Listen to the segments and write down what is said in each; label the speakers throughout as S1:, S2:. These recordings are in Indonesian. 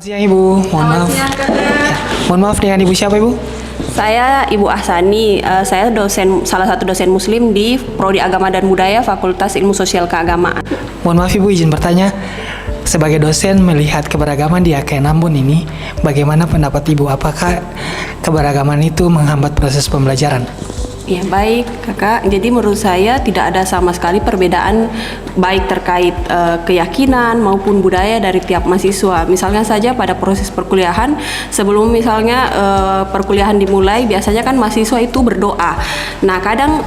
S1: siang Ibu, mohon maaf.
S2: Siang, Kak.
S1: Ya, mohon maaf dengan Ibu siapa Ibu?
S2: Saya Ibu Ahsani, saya salah satu dosen Muslim di Prodi Agama dan Budaya Fakultas Ilmu Sosial Keagamaan.
S1: Mohon maaf Ibu, izin bertanya. Sebagai dosen melihat keberagaman di AKN Ambon ini, bagaimana pendapat Ibu? Apakah keberagaman itu menghambat proses pembelajaran?
S2: Ya baik Kakak, jadi menurut saya tidak ada sama sekali perbedaan baik terkait keyakinan maupun budaya dari tiap mahasiswa. Misalnya saja pada proses perkuliahan, sebelum misalnya perkuliahan dimulai, biasanya kan mahasiswa itu berdoa. Nah kadang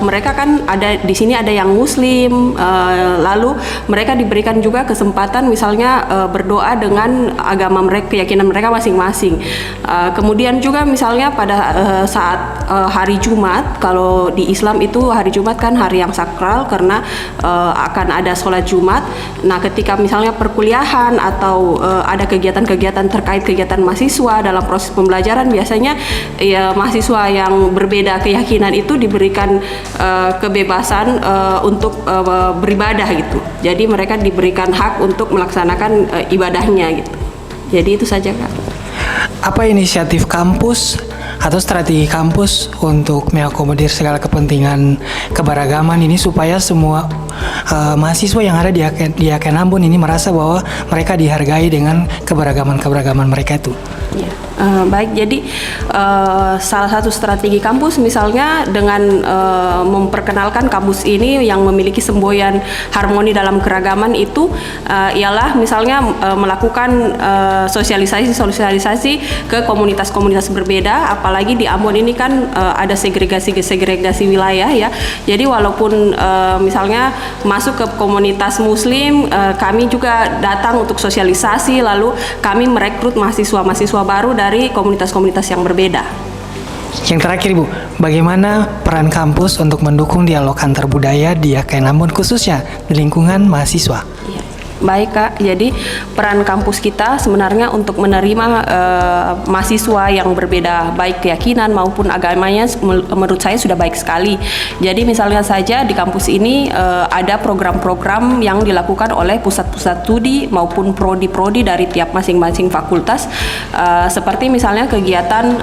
S2: mereka kan ada di sini ada yang Muslim, lalu mereka diberikan juga kesempatan misalnya berdoa dengan agama mereka, keyakinan mereka masing-masing. Kemudian juga misalnya pada saat hari Jumat, kalau di Islam itu hari Jumat kan hari yang sakral karena akan ada sholat Jumat. Nah ketika misalnya perkuliahan atau ada kegiatan-kegiatan terkait kegiatan mahasiswa dalam proses pembelajaran, biasanya ya mahasiswa yang berbeda keyakinan itu diberikan kebebasan untuk beribadah gitu. Jadi mereka diberikan hak untuk melaksanakan ibadahnya gitu. Jadi itu saja Kak.
S1: Apa inisiatif kampus atau strategi kampus untuk mengakomodir segala kepentingan keberagaman ini supaya semua mahasiswa yang ada di AKN Ambon ini merasa bahwa mereka dihargai dengan keberagaman mereka itu?
S2: Ya, baik. Jadi salah satu strategi kampus misalnya dengan memperkenalkan kampus ini yang memiliki semboyan harmoni dalam keragaman itu ialah misalnya melakukan sosialisasi ke komunitas-komunitas berbeda. Apalagi di Ambon ini kan ada segregasi wilayah ya. Jadi walaupun misalnya masuk ke komunitas Muslim, kami juga datang untuk sosialisasi, lalu kami merekrut mahasiswa baru dari komunitas-komunitas yang berbeda.
S1: Yang terakhir Ibu, bagaimana peran kampus untuk mendukung dialog antar budaya di AKN Ambon khususnya di lingkungan mahasiswa?
S2: Baik Kak, jadi peran kampus kita sebenarnya untuk menerima mahasiswa yang berbeda baik keyakinan maupun agamanya menurut saya sudah baik sekali. Jadi misalnya saja di kampus ini ada program-program yang dilakukan oleh pusat-pusat studi maupun prodi-prodi dari tiap masing-masing fakultas, seperti misalnya kegiatan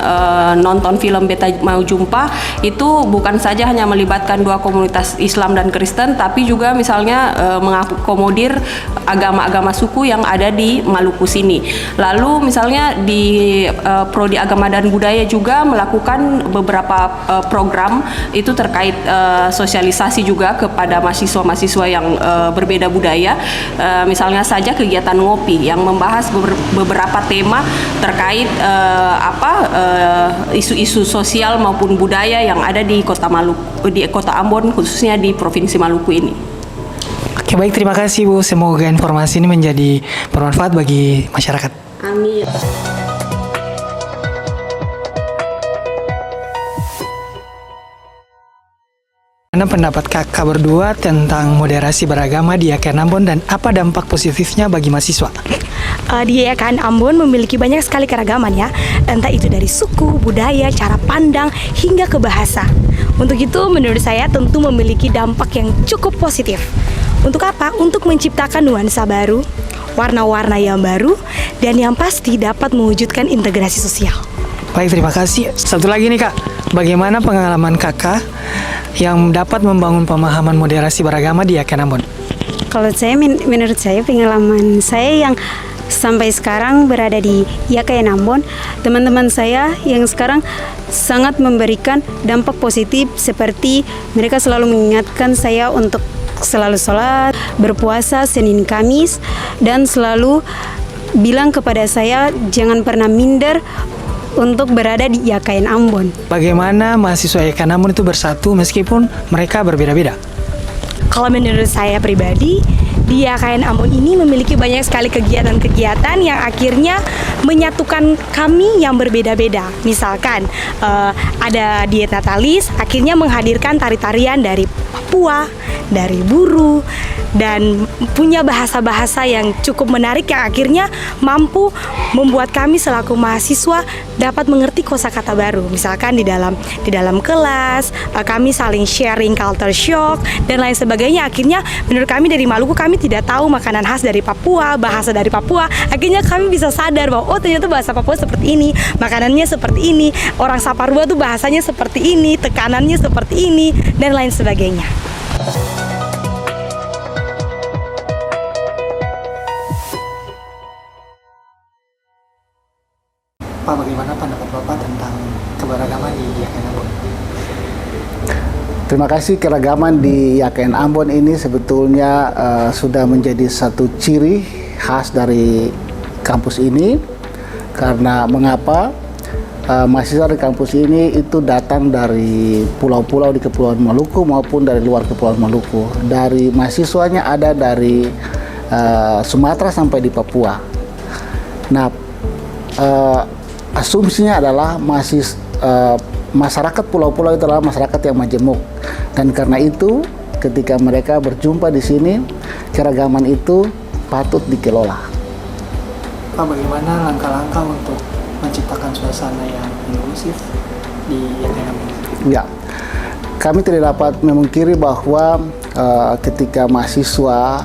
S2: nonton film Beta Mau Jumpa itu bukan saja hanya melibatkan dua komunitas Islam dan Kristen, tapi juga misalnya mengakomodir agama-agama suku yang ada di Maluku sini. Lalu misalnya di Prodi Agama dan Budaya juga melakukan beberapa program itu terkait sosialisasi juga kepada mahasiswa-mahasiswa yang berbeda budaya. Misalnya saja kegiatan ngopi yang membahas beberapa tema terkait isu-isu sosial maupun budaya yang ada di Kota Maluku, di Kota Ambon khususnya di Provinsi Maluku ini.
S1: Oke, baik, terima kasih Bu. Semoga informasi ini menjadi bermanfaat bagi masyarakat.
S2: Amin.
S1: Mana pendapat kakak berdua tentang moderasi beragama di AKN Ambon dan apa dampak positifnya bagi mahasiswa?
S3: Di AKN Ambon memiliki banyak sekali keragaman ya, entah itu dari suku, budaya, cara pandang, hingga ke bahasa. Untuk itu menurut saya tentu memiliki dampak yang cukup positif. Untuk apa? Untuk menciptakan nuansa baru, warna-warna yang baru, dan yang pasti dapat mewujudkan integrasi sosial.
S1: Baik, terima kasih. Satu lagi nih Kak, bagaimana pengalaman kakak yang dapat membangun pemahaman moderasi beragama di AKN Ambon?
S4: Kalau saya, menurut saya pengalaman saya yang sampai sekarang berada di AKN Ambon, teman-teman saya yang sekarang sangat memberikan dampak positif, seperti mereka selalu mengingatkan saya untuk selalu sholat, berpuasa Senin Kamis, dan selalu bilang kepada saya jangan pernah minder untuk berada di AKN Ambon.
S1: Bagaimana mahasiswa AKN Ambon itu bersatu meskipun mereka berbeda-beda?
S3: Kalau menurut saya pribadi, di AKN Ambon ini memiliki banyak sekali kegiatan-kegiatan yang akhirnya menyatukan kami yang berbeda-beda. Misalkan ada diet natalis, akhirnya menghadirkan tari-tarian dari Papua, dari Buru, dan punya bahasa-bahasa yang cukup menarik yang akhirnya mampu membuat kami selaku mahasiswa dapat mengerti kosakata baru. Misalkan di dalam kelas kami saling sharing culture shock dan lain sebagainya. Akhirnya menurut kami dari Maluku, kami tidak tahu makanan khas dari Papua, bahasa dari Papua. Akhirnya kami bisa sadar bahwa oh ternyata bahasa Papua seperti ini, makanannya seperti ini, orang Saparua tuh bahasanya seperti ini, tekanannya seperti ini, dan lain sebagainya.
S1: Pak, bagaimana pendapat Bapak tentang keberagaman di YKN Ambon?
S5: Terima kasih. Keragaman di YKN Ambon ini sebetulnya sudah menjadi satu ciri khas dari kampus ini. Karena mengapa mahasiswa di kampus ini itu datang dari pulau-pulau di Kepulauan Maluku maupun dari luar Kepulauan Maluku. Dari mahasiswanya ada dari Sumatera sampai di Papua. Nah, asumsinya adalah masyarakat pulau-pulau itu adalah masyarakat yang majemuk, dan karena itu ketika mereka berjumpa di sini, keragaman itu patut dikelola.
S1: Pak, bagaimana langkah-langkah untuk menciptakan suasana yang inklusif di YKN Ambon?
S5: Ya, kami tidak dapat memungkiri bahwa ketika mahasiswa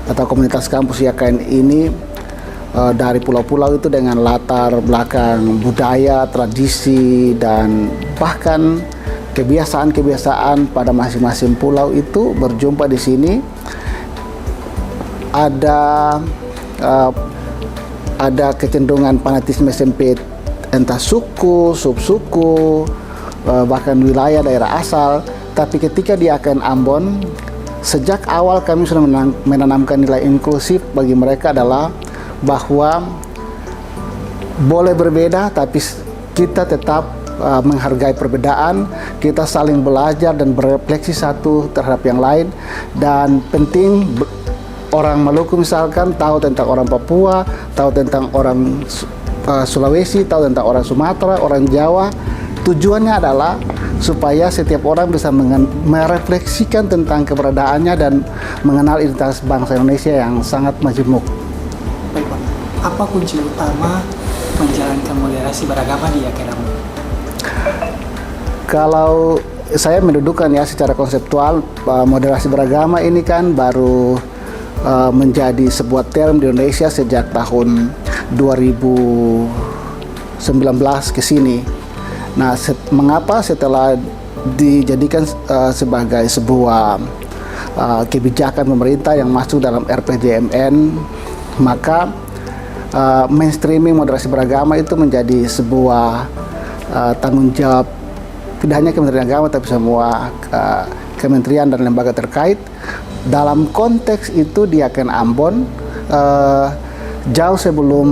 S5: atau komunitas kampus YKN ini dari pulau-pulau itu dengan latar belakang budaya, tradisi, dan bahkan kebiasaan-kebiasaan pada masing-masing pulau itu berjumpa di sini. Ada kecenderungan fanatisme sempit, entah suku, subsuku, bahkan wilayah daerah asal. Tapi ketika di YKN Ambon, sejak awal kami sudah menanamkan nilai inklusif bagi mereka adalah bahwa boleh berbeda tapi kita tetap menghargai perbedaan, kita saling belajar dan berefleksi satu terhadap yang lain. Dan penting orang Maluku misalkan tahu tentang orang Papua, tahu tentang orang Sulawesi, tahu tentang orang Sumatera, orang Jawa. Tujuannya adalah supaya setiap orang bisa merefleksikan tentang keberadaannya dan mengenal identitas bangsa Indonesia yang sangat majemuk.
S1: Baik, Pak. Apa kunci utama menjalankan moderasi beragama di YKN Ambon?
S5: Kalau saya mendudukan ya secara konseptual, moderasi beragama ini kan baru menjadi sebuah term di Indonesia sejak tahun 2019 ke sini. Nah, mengapa setelah dijadikan sebagai sebuah kebijakan pemerintah yang masuk dalam RPJMN, maka mainstreaming moderasi beragama itu menjadi sebuah tanggung jawab tidak hanya Kementerian Agama tapi semua kementerian dan lembaga terkait. Dalam konteks itu di YKN Ambon jauh sebelum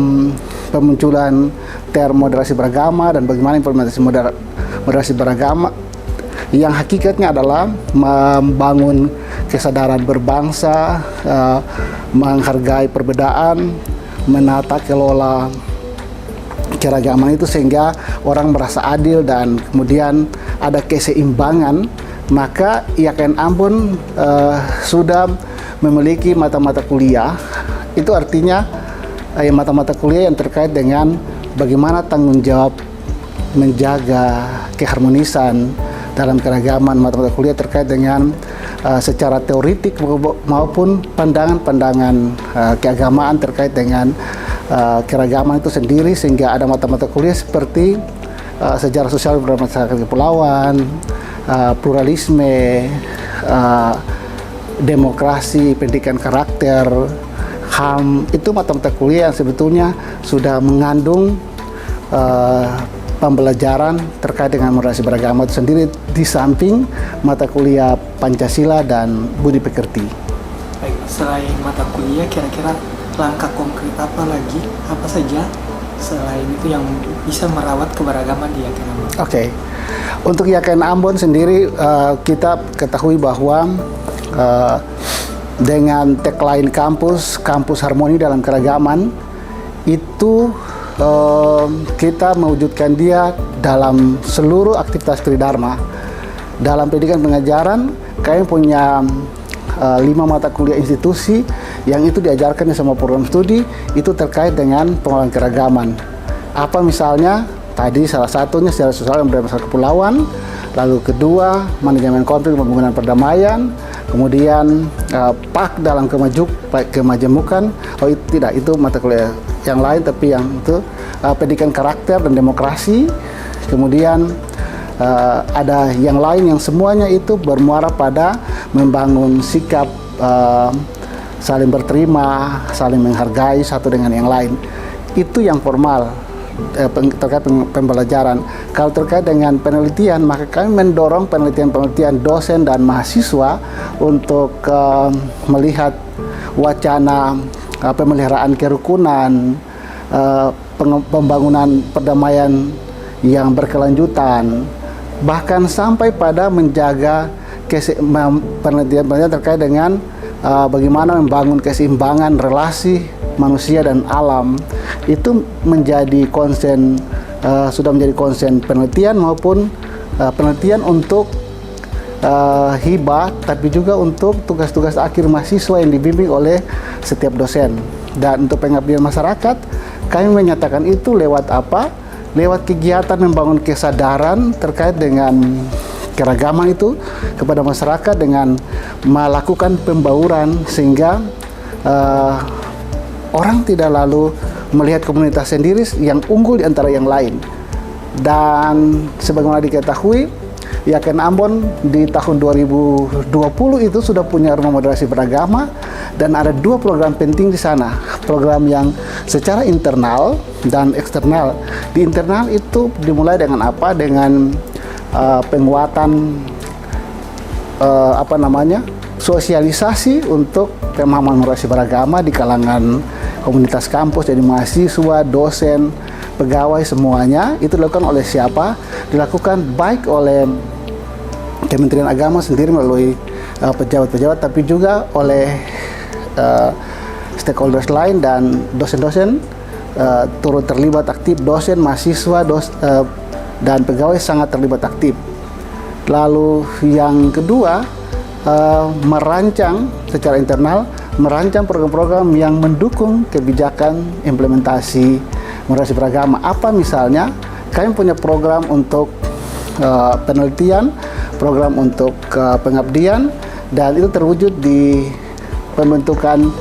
S5: pemunculan term moderasi beragama dan bagaimana implementasi moderasi beragama yang hakikatnya adalah membangun kesadaran berbangsa, menghargai perbedaan, menata kelola keragaman itu sehingga orang merasa adil dan kemudian ada keseimbangan. Maka YKN Ambon sudah memiliki mata-mata kuliah. Itu artinya mata-mata kuliah yang terkait dengan bagaimana tanggung jawab menjaga keharmonisan dalam keragaman. Mata-mata kuliah terkait dengan secara teoritik maupun pandangan-pandangan keagamaan terkait dengan keragaman itu sendiri, sehingga ada mata-mata kuliah seperti sejarah sosial bermasyarakat kepulauan, pluralisme, demokrasi, pendidikan karakter, HAM. Itu mata-mata kuliah yang sebetulnya sudah mengandung pembelajaran terkait dengan moderasi beragama itu sendiri, di samping mata kuliah Pancasila dan Budi Pekerti.
S1: Baik, selain mata kuliah, kira-kira langkah konkret apa lagi, apa saja selain itu yang bisa merawat keberagaman di YKN Ambon?
S5: Oke. Untuk YKN Ambon sendiri, kita ketahui bahwa dengan tagline kampus harmoni dalam keragaman, itu kita mewujudkan dia dalam seluruh aktivitas Tridharma. Dalam pendidikan pengajaran, kami punya 5 mata kuliah institusi yang itu diajarkan di semua program studi itu terkait dengan pengelolaan keragaman. Apa misalnya tadi salah satunya secara sosial yang bermasalah kepulauan, lalu kedua manajemen konflik pembangunan perdamaian, kemudian PAK dalam kemajemukan. Oh tidak, itu mata kuliah yang lain, tapi yang itu pendidikan karakter dan demokrasi. Kemudian ada yang lain yang semuanya itu bermuara pada membangun sikap saling berterima, saling menghargai satu dengan yang lain. Itu yang formal terkait pembelajaran. Kalau terkait dengan penelitian, maka kami mendorong penelitian-penelitian dosen dan mahasiswa untuk melihat wacana pemeliharaan kerukunan, pembangunan perdamaian yang berkelanjutan, bahkan sampai pada menjaga penelitian-penelitian terkait dengan bagaimana membangun keseimbangan relasi manusia dan alam. Itu menjadi konsen, sudah menjadi konsen penelitian maupun penelitian untuk hibah, tapi juga untuk tugas-tugas akhir mahasiswa yang dibimbing oleh setiap dosen. Dan untuk pengabdian masyarakat, kami menyatakan itu lewat apa? Lewat kegiatan membangun kesadaran terkait dengan keragaman itu kepada masyarakat dengan melakukan pembauran sehingga orang tidak lalu melihat komunitas sendiri yang unggul di antara yang lain. Dan sebagaimana diketahui, Yaken Ambon di tahun 2020 itu sudah punya rumah moderasi beragama dan ada 2 program penting di sana. Program yang secara internal dan eksternal. Di internal itu dimulai dengan apa? Dengan penguatan sosialisasi untuk pemahaman moderasi beragama di kalangan komunitas kampus, jadi mahasiswa, dosen, pegawai semuanya. Itu dilakukan oleh siapa? Dilakukan baik oleh Kementerian Agama sendiri melalui pejabat-pejabat, tapi juga oleh stakeholders lain, dan dosen-dosen turut terlibat aktif, dosen, mahasiswa, dan pegawai sangat terlibat aktif. Lalu yang kedua, merancang secara internal, merancang program-program yang mendukung kebijakan implementasi moderasi beragama. Apa misalnya? Kami punya program untuk penelitian, program untuk pengabdian, dan itu terwujud di pembentukan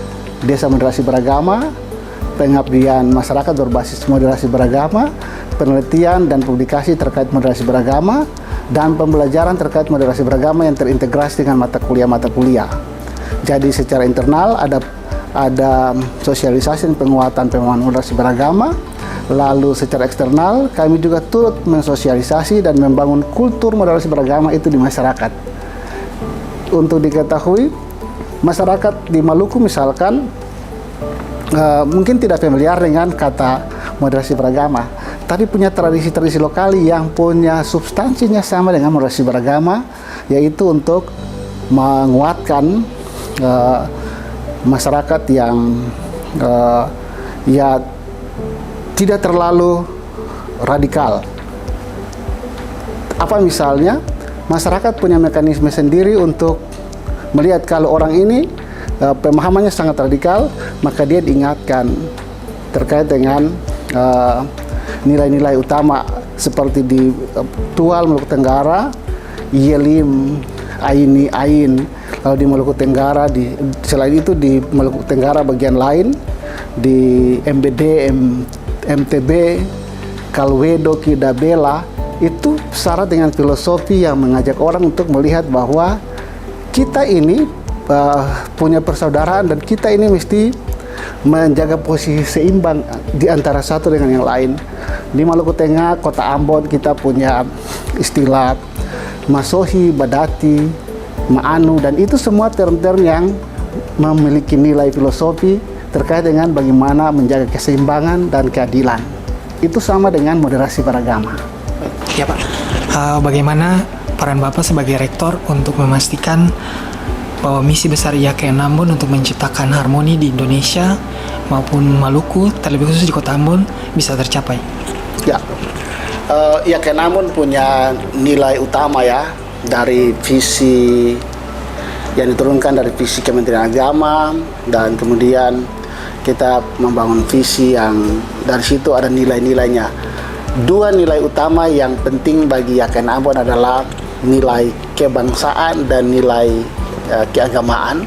S5: desa moderasi beragama, pengabdian masyarakat berbasis moderasi beragama, penelitian dan publikasi terkait moderasi beragama, dan pembelajaran terkait moderasi beragama yang terintegrasi dengan mata kuliah. Jadi secara internal ada sosialisasi dan penguatan pemahaman moderasi beragama. Lalu secara eksternal kami juga turut mensosialisasi dan membangun kultur moderasi beragama itu di masyarakat. Untuk diketahui, masyarakat di Maluku misalkan mungkin tidak familiar dengan kata moderasi beragama, tapi punya tradisi-tradisi lokal yang punya substansinya sama dengan moderasi beragama, yaitu untuk menguatkan masyarakat yang tidak terlalu radikal. Apa misalnya? Masyarakat punya mekanisme sendiri untuk melihat kalau orang ini pemahamannya sangat radikal, maka dia diingatkan terkait dengan nilai-nilai utama seperti di Tual Maluku Tenggara, Yelim, Aini, Ain. Lalu di Maluku Tenggara, selain itu di Maluku Tenggara bagian lain, di MBD, MTB, Kalwedo, Kidabela, itu syarat dengan filosofi yang mengajak orang untuk melihat bahwa kita ini punya persaudaraan dan kita ini mesti menjaga posisi seimbang di antara satu dengan yang lain. Di Maluku Tengah, Kota Ambon, kita punya istilah Masohi, Badati, Ma'anu, dan itu semua term-term yang memiliki nilai filosofi terkait dengan bagaimana menjaga keseimbangan dan keadilan. Itu sama dengan moderasi beragama.
S1: Ya Pak, bagaimana peran Bapak sebagai rektor untuk memastikan bahwa misi besar Yaken Ambon untuk menciptakan harmoni di Indonesia maupun Maluku, terlebih khusus di Kota Ambon, bisa tercapai?
S5: Ya, Yaken Ambon punya nilai utama ya dari visi yang diturunkan dari visi Kementerian Agama, dan kemudian kita membangun visi yang dari situ ada nilai-nilainya. Dua nilai utama yang penting bagi YKN Ambon adalah nilai kebangsaan dan nilai keagamaan.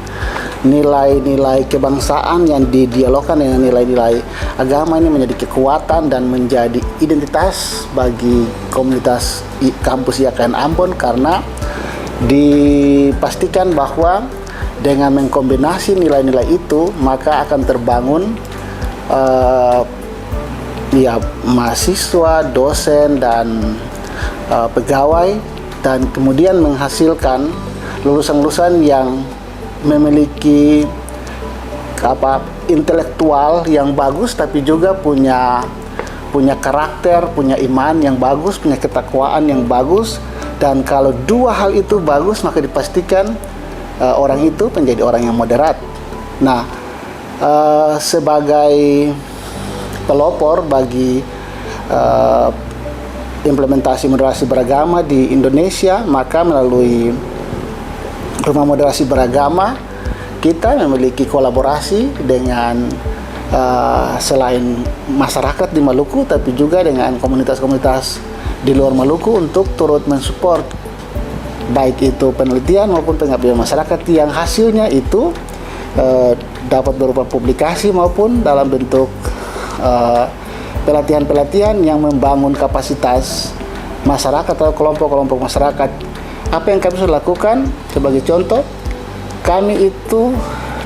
S5: Nilai-nilai kebangsaan yang didialogkan dengan nilai-nilai agama ini menjadi kekuatan dan menjadi identitas bagi komunitas kampus YKN Ambon, karena dipastikan bahwa dengan mengkombinasi nilai-nilai itu maka akan terbangun mahasiswa, dosen, dan pegawai, dan kemudian menghasilkan lulusan-lulusan yang memiliki intelektual yang bagus, tapi juga punya karakter, punya iman yang bagus, punya ketakwaan yang bagus. Dan kalau dua hal itu bagus, maka dipastikan orang itu menjadi orang yang moderat. Nah, sebagai pelopor bagi implementasi moderasi beragama di Indonesia, maka melalui Rumah Moderasi Beragama kita memiliki kolaborasi dengan selain masyarakat di Maluku, tapi juga dengan komunitas-komunitas di luar Maluku untuk turut mensupport baik itu penelitian maupun pengabdian masyarakat yang hasilnya itu dapat berupa publikasi maupun dalam bentuk pelatihan-pelatihan yang membangun kapasitas masyarakat atau kelompok-kelompok masyarakat. Apa yang kami sudah lakukan sebagai contoh, kami itu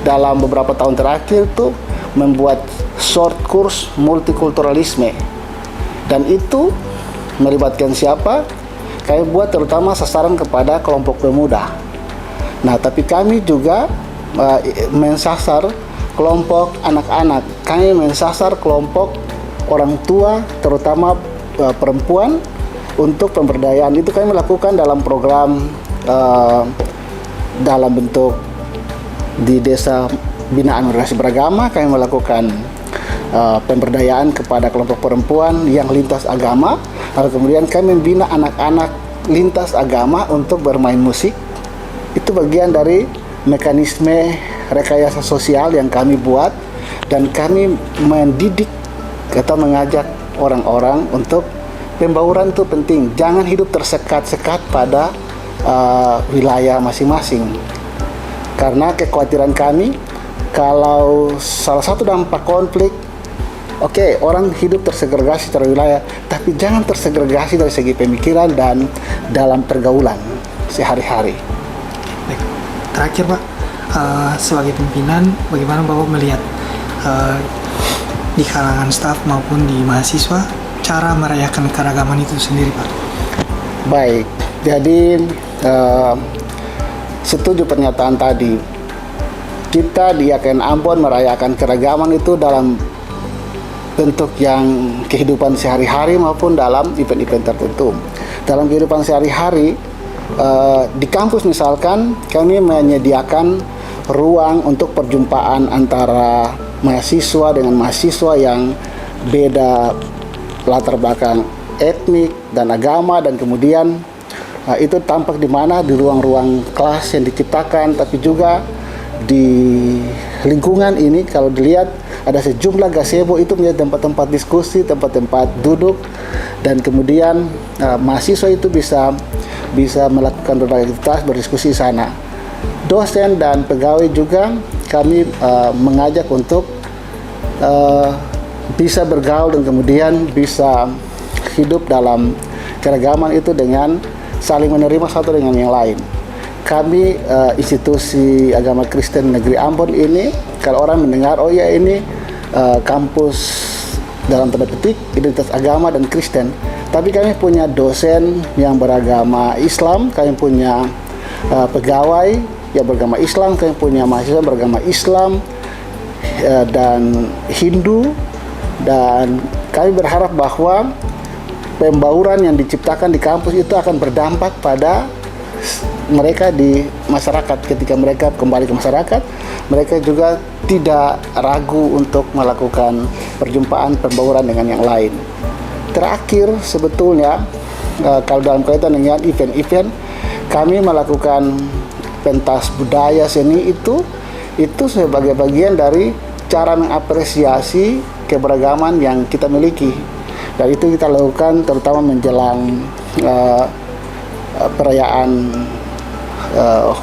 S5: dalam beberapa tahun terakhir itu membuat short course multikulturalisme, dan itu melibatkan siapa? Kami buat terutama sasaran kepada kelompok pemuda. Nah, tapi kami juga mensasar kelompok anak-anak. Kami mensasar kelompok orang tua, terutama perempuan, untuk pemberdayaan. Itu kami melakukan dalam program dalam bentuk di Desa Binaan Moderasi Beragama. Kami melakukan pemberdayaan kepada kelompok perempuan yang lintas agama. Lalu kemudian kami membina anak-anak lintas agama untuk bermain musik. Itu bagian dari mekanisme rekayasa sosial yang kami buat, dan kami mendidik atau mengajak orang-orang untuk pembauran itu penting. Jangan hidup tersekat-sekat pada wilayah masing-masing. Karena kekhawatiran kami, kalau salah satu dampak konflik, oke, orang hidup tersegregasi secara wilayah, tapi jangan tersegregasi dari segi pemikiran dan dalam pergaulan sehari-hari.
S1: Baik. Terakhir Pak, sebagai pimpinan, bagaimana Bapak melihat di kalangan staf maupun di mahasiswa cara merayakan keragaman itu sendiri Pak?
S5: Baik, jadi setuju pernyataan tadi. Kita di YKN Ambon merayakan keragaman itu dalam bentuk yang kehidupan sehari-hari maupun dalam event-event tertentu. Dalam kehidupan sehari-hari, di kampus misalkan kami menyediakan ruang untuk perjumpaan antara mahasiswa dengan mahasiswa yang beda latar belakang etnik dan agama, dan kemudian itu tampak di mana? Di ruang-ruang kelas yang diciptakan, tapi juga di lingkungan ini kalau dilihat ada sejumlah gazebo, itu menjadi tempat-tempat diskusi, tempat-tempat duduk, dan kemudian mahasiswa itu bisa melakukan berbagai aktivitas berdiskusi di sana. Dosen dan pegawai juga kami mengajak untuk bisa bergaul dan kemudian bisa hidup dalam keragaman itu dengan saling menerima satu dengan yang lain. Kami institusi agama Kristen Negeri Ambon ini, kalau orang mendengar, oh ya ini kampus dalam tanda petik identitas agama dan Kristen, tapi kami punya dosen yang beragama Islam, kami punya pegawai yang beragama Islam, kami punya mahasiswa beragama Islam dan Hindu, dan kami berharap bahwa pembauran yang diciptakan di kampus itu akan berdampak pada mereka di masyarakat. Ketika mereka kembali ke masyarakat, mereka juga tidak ragu untuk melakukan perjumpaan pembauran dengan yang lain. Terakhir sebetulnya kalau dalam kaitan dengan event-event, kami melakukan pentas budaya seni itu sebagai bagian dari cara mengapresiasi keberagaman yang kita miliki. Dan itu kita lakukan terutama menjelang perayaan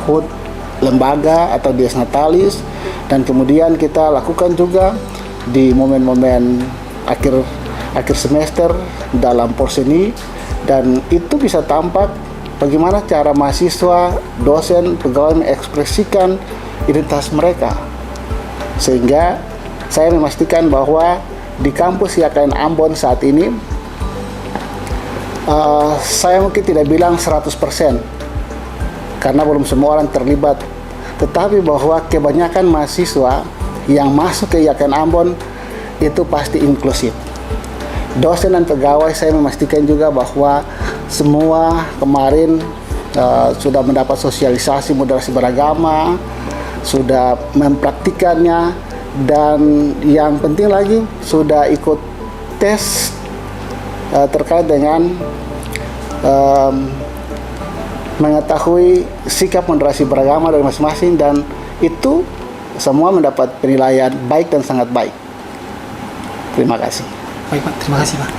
S5: HUT lembaga atau Dies Natalis, dan kemudian kita lakukan juga di momen-momen akhir semester dalam Porseni, dan itu bisa tampak bagaimana cara mahasiswa, dosen, pegawai mengekspresikan identitas mereka. Sehingga saya memastikan bahwa di kampus IAKN Ambon saat ini saya mungkin tidak bilang 100% karena belum semua orang terlibat, tetapi bahwa kebanyakan mahasiswa yang masuk ke IAKN Ambon itu pasti inklusif. Dosen dan pegawai saya memastikan juga bahwa semua kemarin sudah mendapat sosialisasi moderasi beragama, sudah mempraktikannya, dan yang penting lagi sudah ikut tes terkait dengan mengetahui sikap moderasi beragama dari masing-masing, dan itu semua mendapat penilaian baik dan sangat baik. Terima kasih.
S1: Baik Pak, terima kasih Pak.